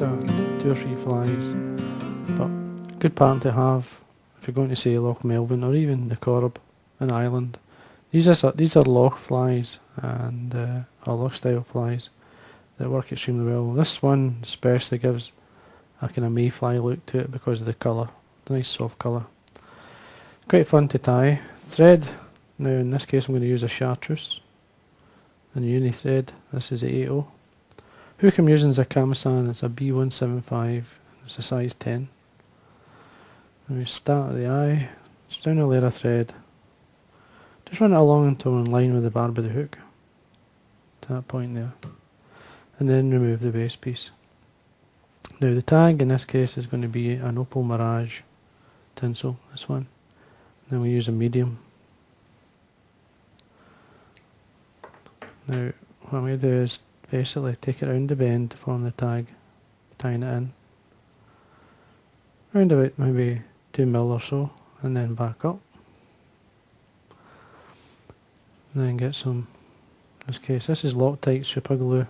just 2 or 3 flies, but good pattern to have if you're going to say Loch Melvin or even the Corrib in Ireland. These are loch flies and or loch style flies that work extremely well. This one especially gives a kind of mayfly look to it because of the colour, the nice soft colour. Great fun to tie. Thread, now in this case I'm going to use a Chartreuse and uni thread. This is 80. Hook I'm using is a Kamasan, it's a B175, it's a size 10. And we start at the eye, just down a layer of thread. Just run it along until we're in line with the barb of the hook, to that point there. And then remove the base piece. Now the tag in this case is going to be an Opal Mirage tinsel, this one. Then we use a medium. Now what I'm going to do is basically take it around the bend to form the tag, tying it in. Around about maybe 2 mil or so, and then back up. And then get some, in this case this is Loctite super glue,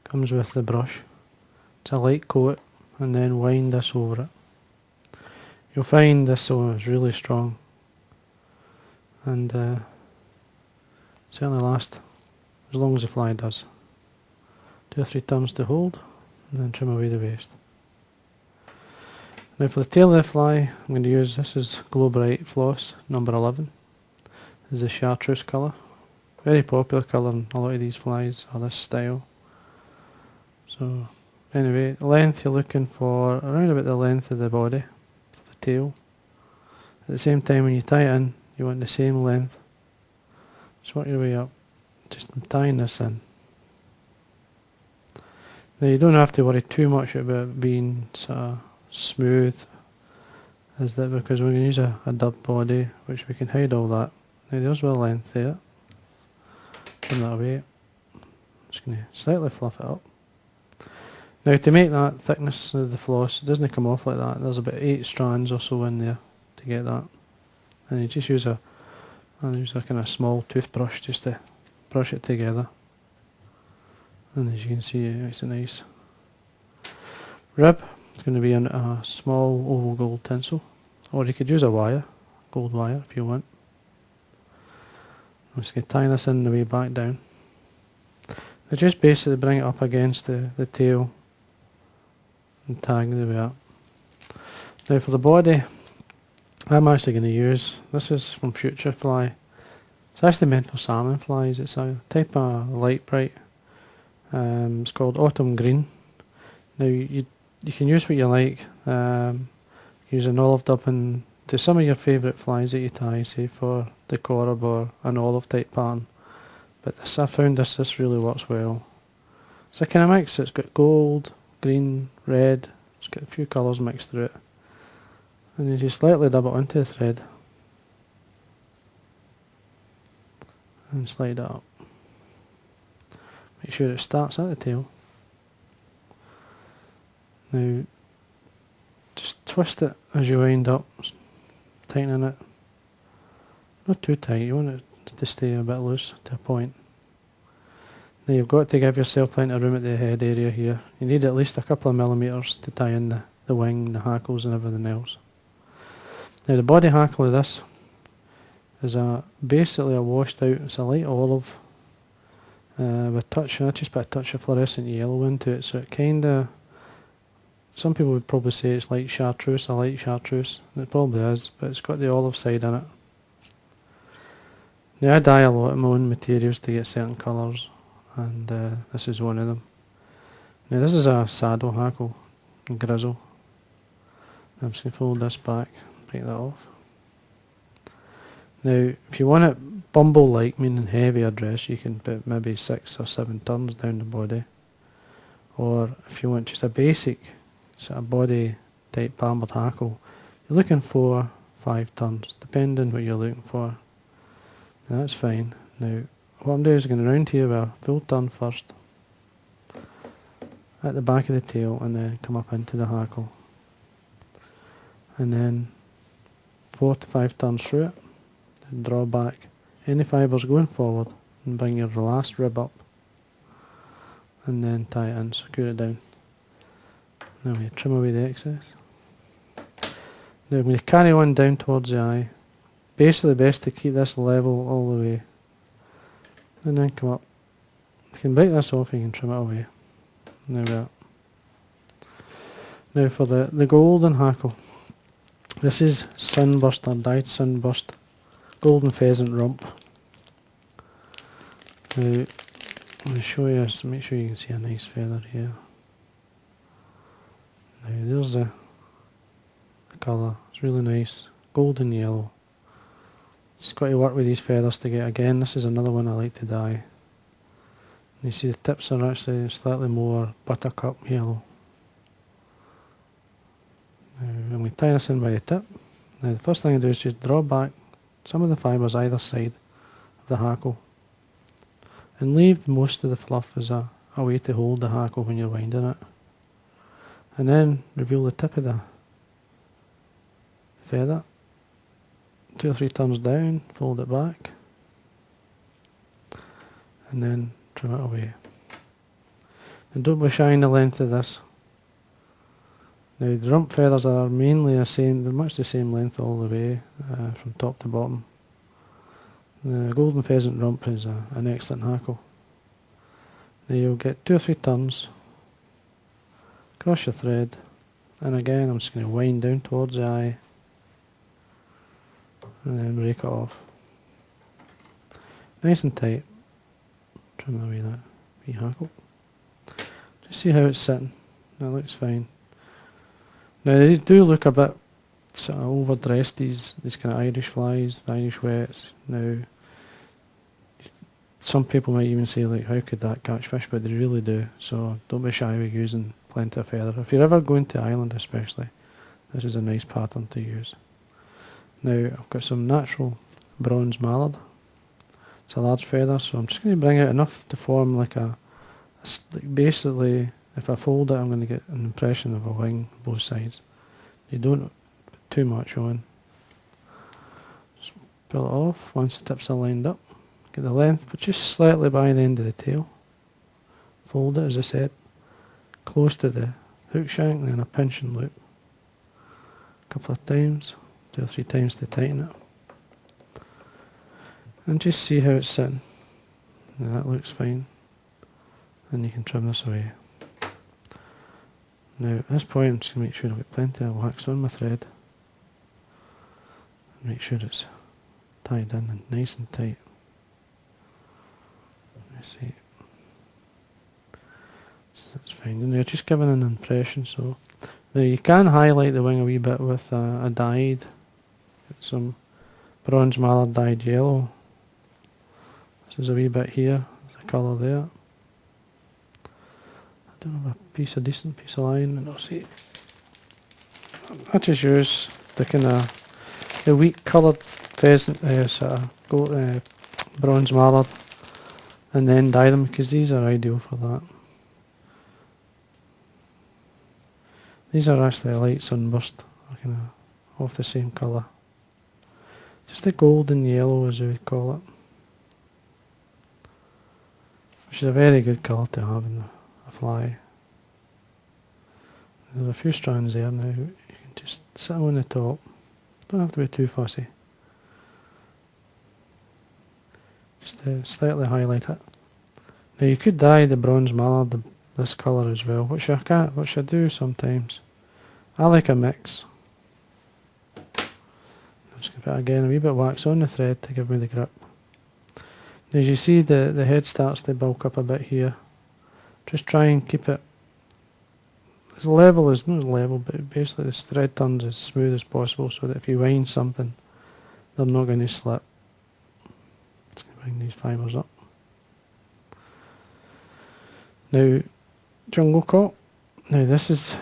comes with the brush. It's a light coat, and then wind this over it. You'll find this is really strong and certainly last as long as the fly does. 2 or 3 turns to hold and then trim away the waste. Now for the tail of the fly I'm going to use, this is Glo-Brite floss number 11. This is the Chartreuse colour. Very popular colour in a lot of these flies, or this style. So anyway, length you're looking for around about the length of the body, of the tail. At the same time when you tie it in, you want the same length. Just work your way up, just tying this in. Now you don't have to worry too much about being sort of smooth, as that, because we're going to use a dub body, which we can hide all that. Now there's well length there. Trim that away. Just going to slightly fluff it up. Now to make that thickness of the floss, it doesn't come off like that. There's about 8 strands or so in there to get that. And you just use a kind of small toothbrush just to brush it together. And as you can see, it's a nice rib. It's going to be a small oval gold tinsel, or you could use a wire, gold wire if you want. I'm just going to tie this in the way back down. Now just basically bring it up against the tail and tag the way up. Now for the body, I'm actually going to use, this is from Future Fly. It's actually meant for salmon flies. It's a type of light bright. It's called Autumn Green. Now you can use what you like. You can use an olive dub to some of your favourite flies that you tie, say for the Corrib or an olive type pattern. But this, I found this really works well. It's a kind of mix. It's got gold, green, red. It's got a few colours mixed through it. And you just slightly dab it onto the thread and slide it up. Make sure it starts at the tail. Now just twist it as you wind up, tightening it. Not too tight, you want it to stay a bit loose to a point. Now you've got to give yourself plenty of room at the head area here. You need at least a couple of millimetres to tie in the wing, the hackles and everything else. Now the body hackle of this is basically a washed out, it's a light olive with touch, I just put a touch of fluorescent yellow into it, so it kinda, some people would probably say it's like chartreuse, a light chartreuse, and it probably is, but it's got the olive side in it. Now I dye a lot of my own materials to get certain colours, and this is one of them. Now this is a saddle hackle, Grizzle. I'm just going to fold this back, break that off. Now if you want it bumble-like, meaning heavier dress, you can put maybe 6 or 7 turns down the body. Or if you want just a basic sort of body type pampered hackle, you're looking for 5 turns, depending what you're looking for. Now that's fine. Now what I'm doing is going to round here with a full turn first at the back of the tail, and then come up into the hackle, and then 4 to 5 turns through it, and draw back any fibres going forward and bring your last rib up, and then tie it in, secure it down. Now we trim away the excess. Now I'm going to carry on down towards the eye. Basically best to keep this level all the way. And then come up. You can break this off and you can trim it away. Now that. Now for the golden hackle. This is Sunburst or dyed Sunburst golden pheasant rump. Now let me show you, so make sure you can see a nice feather here. Now there's the colour, it's really nice, golden yellow. Just got to work with these feathers to get, again this is another one I like to dye. You see the tips are actually slightly more buttercup yellow. Now I'm going to tie this in by the tip. Now the first thing I do is just draw back some of the fibres either side of the hackle and leave most of the fluff as a way to hold the hackle when you're winding it. And then reveal the tip of the feather, 2 or 3 turns down, fold it back, and then trim it away. And don't be shying the length of this. Now the rump feathers are mainly the same, they're much the same length all the way, from top to bottom. The golden pheasant rump is an excellent hackle. Now you'll get 2 or 3 turns, cross your thread, and again I'm just going to wind down towards the eye and then break it off. Nice and tight. Trim away that wee hackle. Just see how it's sitting. That looks fine. Now they do look a bit sort of overdressed, these kind of Irish flies, the Irish wets. Now some people might even say like, how could that catch fish, but they really do, so don't be shy with using plenty of feather. If you're ever going to Ireland especially, this is a nice pattern to use. Now I've got some natural bronze mallard. It's a large feather, so I'm just going to bring out enough to form like like basically if I fold it I'm going to get an impression of a wing both sides. You don't put too much on. Just pull it off once the tips are lined up. Get the length, but just slightly by the end of the tail. Fold it, as I said, close to the hook shank, then a pinch and loop. A couple of times, 2 or 3 times to tighten it. And just see how it's sitting. Now that looks fine. And you can trim this away. Now at this point I'm just going to make sure I've got plenty of wax on my thread. Make sure it's tied in and nice and tight. Let's see. So that's fine. And they're just giving an impression. So now you can highlight the wing a wee bit with a dyed, some bronze mallard dyed yellow. This is a wee bit here. There's a colour there. I don't have a decent piece of line, and I'll see. I just use the kind of the weak coloured pheasant, sort of bronze mallard, and then dye them because these are ideal for that. These are actually a light sunburst, kind of off the same colour. Just a golden yellow as we would call it, which is a very good colour to have in a fly. There's a few strands there now. You can just sit them on the top. Don't have to be too fussy. Just slightly highlight it. Now you could dye the bronze mallard this colour as well, which I do sometimes. I like a mix. I'm just going to put again a wee bit of wax on the thread to give me the grip. Now as you see the head starts to bulk up a bit here. Just try and keep it as level as, not level, but basically the thread turns as smooth as possible so that if you wind something they're not going to slip. Just going to bring these fibres up. Now jungle cock. Now this is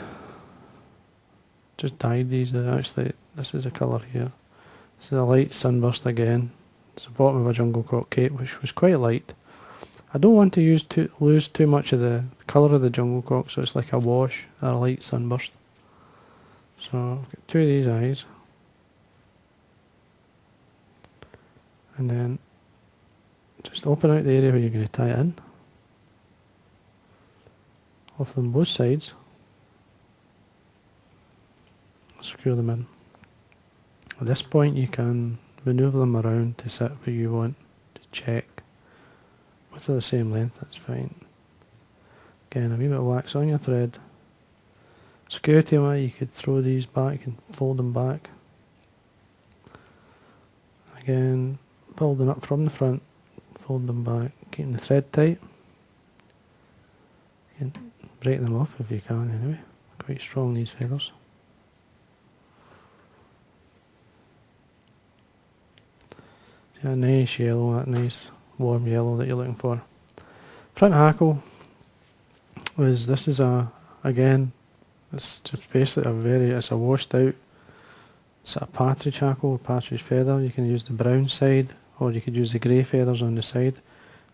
just dyed, these are actually, this is a colour here. This is a light sunburst again. It's the bottom of a jungle cock cape which was quite light. I don't want to lose too much of the colour of the jungle cock, so it's like a wash or a light sunburst. So I've got 2 of these eyes. And then just open out the area where you're going to tie it in. Off them both sides. screw them in. At this point you can manoeuvre them around to sit where you want to check. Both are the same length, that's fine. Again, a wee bit of wax on your thread. Security wise, you could throw these back and fold them back. Again, building up from the front, fold them back, keeping the thread tight. You can break them off if you can anyway. Quite strong, these feathers. See that nice yellow, that nice warm yellow that you're looking for. Front hackle was, this is again, it's just basically it's a washed out sort of partridge hackle, partridge feather. You can use the brown side or you could use the grey feathers on the side.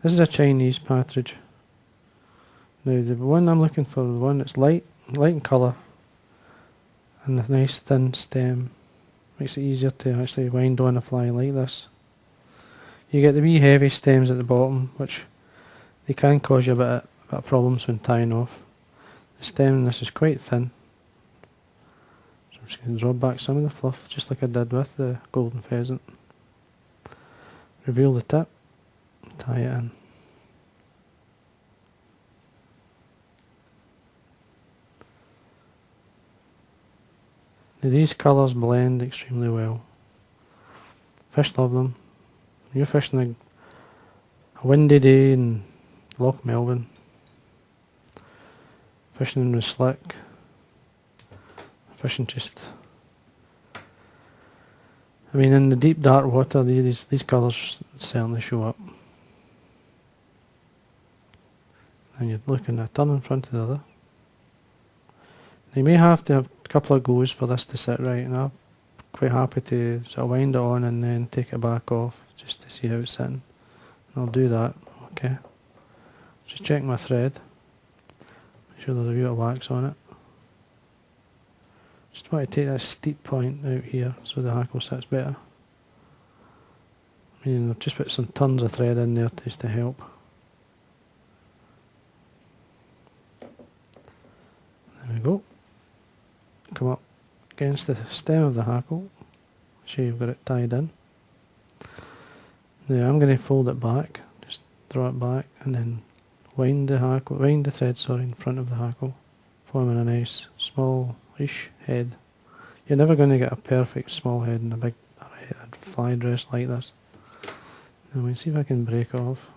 This is a Chinese partridge. Now the one I'm looking for, the one that's light in colour and a nice thin stem, makes it easier to actually wind on a fly like this. You get the wee heavy stems at the bottom, which they can cause you a bit of problems when tying off. The stem in this is quite thin, so I'm just going to draw back some of the fluff, just like I did with the golden pheasant. Reveal the tip, tie it in. Now these colours blend extremely well. Fish love them. You're fishing a windy day in Loch Melvin, fishing in the slick, fishing just, I mean in the deep dark water these colours certainly show up. And you're looking at a turn in front of the other. You may have to have a couple of goes for this to sit right, and I'm quite happy to sort of wind it on and then take it back off just to see how it's sitting. And I'll do that, okay. Just check my thread, make sure there's a wee bit of wax on it. Just want to take that steep point out here so the hackle sits better. I mean, I've just put some tons of thread in there just to help. There we go. Come up against the stem of the hackle, so you've got it tied in. Now I'm going to fold it back, just draw it back and then wind the thread in front of the hackle, forming a nice small-ish head. You're never going to get a perfect small head in a big fly dress like this. Now we'll see if I can break it off.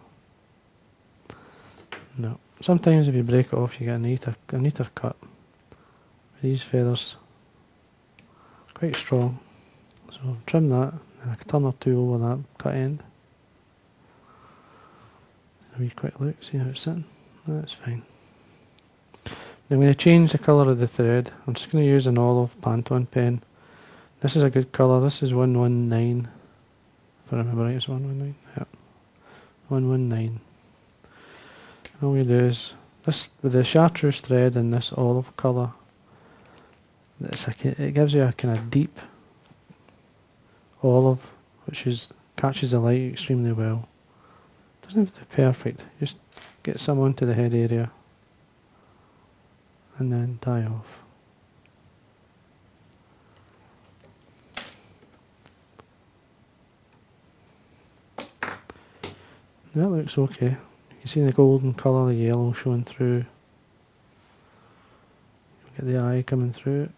No. Sometimes if you break it off you get a neater cut. These feathers quite strong, so trim that and I can turn or two over that cut end. A wee quick look, see how it's sitting. That's fine. Now I'm going to change the colour of the thread. I'm just going to use an olive Pantone pen. This is a good colour. This is 119. If I remember right, it's 119. Yep. 119. All we do is this with the chartreuse thread and this olive colour. It gives you a kind of deep olive, which catches the light extremely well. Doesn't have to be perfect. Just get some onto the head area and then tie off. That looks okay. You can see the golden colour, the yellow showing through. Get the eye coming through.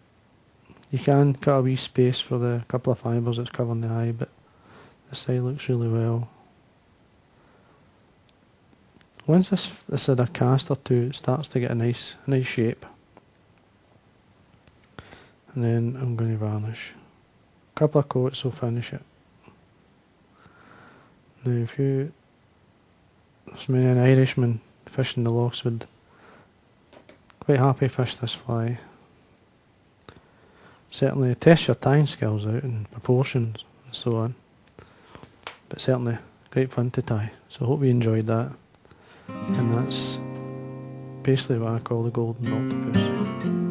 You can cut a wee space for the couple of fibres that's covering the eye, but this side looks really well. Once this had a cast or two, it starts to get a nice shape. And then I'm going to varnish. A couple of coats will finish it. Now if you, there's many an Irishman fishing the lochs would quite happy fish this fly. Certainly test your tying skills out and proportions and so on. But certainly great fun to tie. So I hope you enjoyed that. And that's basically what I call the golden octopus.